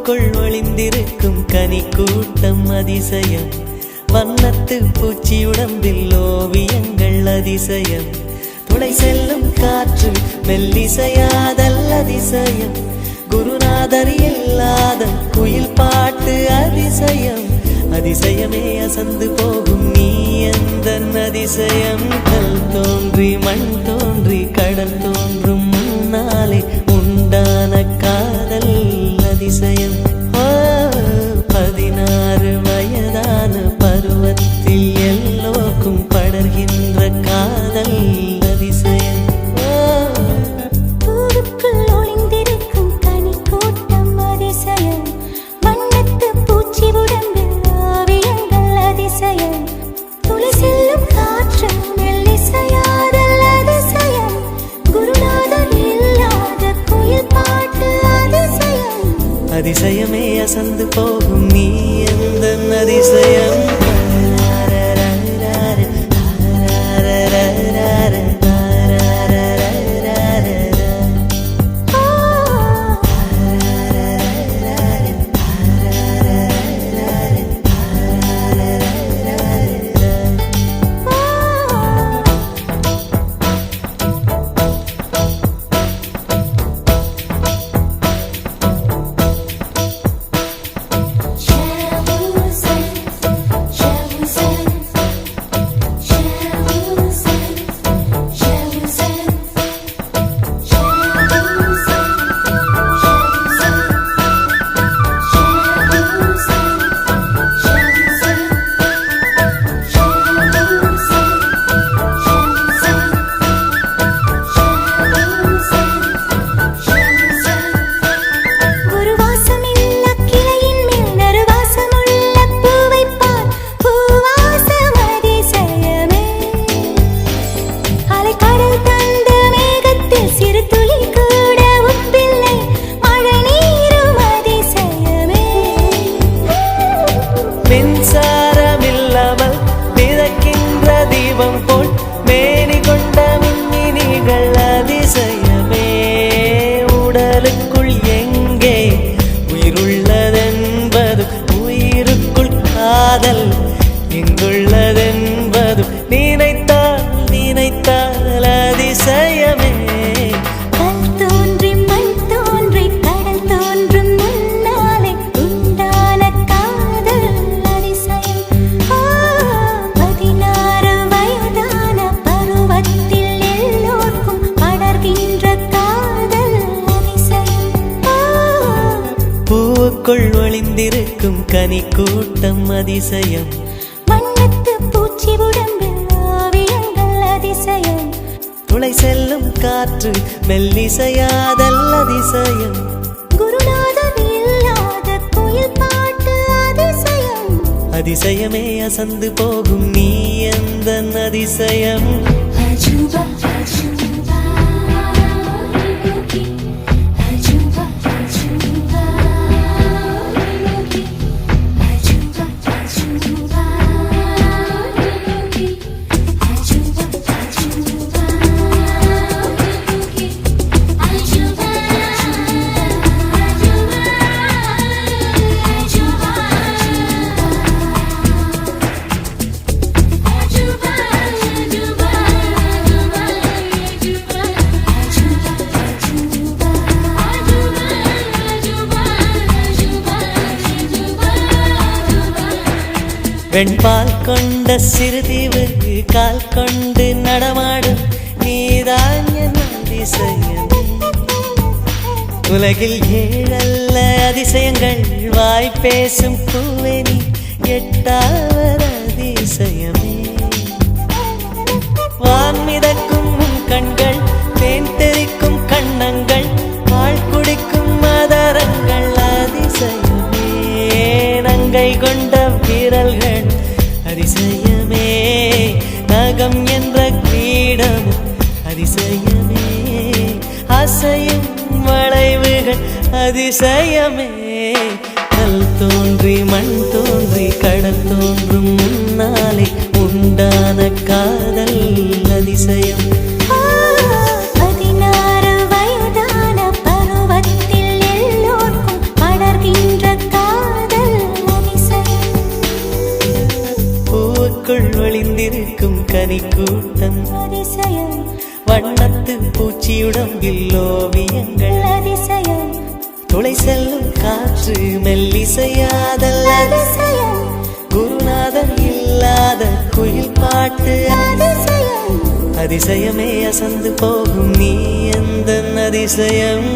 பூவுக்குள் ஒளிந்திருக்கும் கனி கூட்டம் அதிசயம். வண்ணத்து பூச்சி உடம்பில் ஓவியங்கள் அதிசயம். துளை செல்லும் காற்று மெல்லிசையாதல் அதிசயம். குருநாதர் இல்லாத குயில் பாட்டு அதிசயம். அதிசயமே அசந்து போகும் நீ எந்த அதிசயம். கல் தோன்றி மண் தோன்றி கடல் தோன்றும் முன்னாலே உண்டான காதல் அதிசயம். 16 வயதான பருவத்தில் எல்லோருக்கும் படர்கின்ற காதல் அதிசயம். பூவுக்குள் ஒளிந்திருக்கும் கனி கூட்டம் அதிசயம். வண்ணத்து பூச்சி உடம்பில் ஓவியங்கள் அதிசயம். துளி செல்லும் காற்று மெல்லிசையாதல் அதிசயம். குருநாதர் இல்லாத குயில் பாட்டு அதிசயம். அதிசயமே அசந்து போகும் நீ எந்த அதிசயம். எங்குள்ளதென்பது நினைத்தால் நினைத்தால் அதிசயமே. கல் தோன்றி மண் தோன்றி கடல் தோன்றும் முன்னாலே உண்டான காதல் அதிசயம். 16 வயதான பருவத்தில் எல்லோருக்கும் படர்கின்ற காதல் அதிசயம். பூவுக்குள் ஒளிந்திருக்கும் கனி கூட்டம் அதிசயம். வண்ணத்து பூச்சி உடம்பில் ஓவியங்கள் அதிசயம். துளை செல்லும் காற்று மெல்லிசையாதல் அதிசயம். குருநாதர் இல்லாத குயில் பாட்டு அதிசயம். அதிசயமே அசந்து போகும் நீ எந்த அதிசயம். அஜூபா அஜூபா அஜூபா அஜூபா வெண்பால் கொண்ட சிறுதீவு கால் கொண்டு நடமாடும் நீதான் என் அதிசயம். உலகில் 7 அதிசயங்கள் வாய் பேசும் பூவே நீ 8வது அதிசயமே. வான் மிதக்கும் கண்கள் தேன் தெறிக்கும் கண்ணங்கள் பால் குடிக்கும் மதரங்கள் அதிசயமே. நங்கை கொண்ட விரல்கள் அதிசயமே. நகம் என்ற கிரீடம் அதிசயமே. அசையும் வளைவுகள் அதிசயமே. கல் தோன்றி மண் தோன்றி கடல் தோன்றும் முன்னாலே உண்டான காதல் அதிசயம். 16 வயதான பருவத்தில் எல்லோருக்கும் படர்கின்ற விரிந்திருக்கும் கனிக்கூட்டம் அதிசயம் வண்ணத்து பூச்சியுடம்பில் ஓவியங்கள் அதிசயம் துளை செல்லும் காற்று மெல்லிசையாதல் அதிசயம் குருநாதன் இல்லாத குயில் பாட்டு அதிசயம் அதிசயமே அசந்து போகும் நீ எந்த அதிசயம்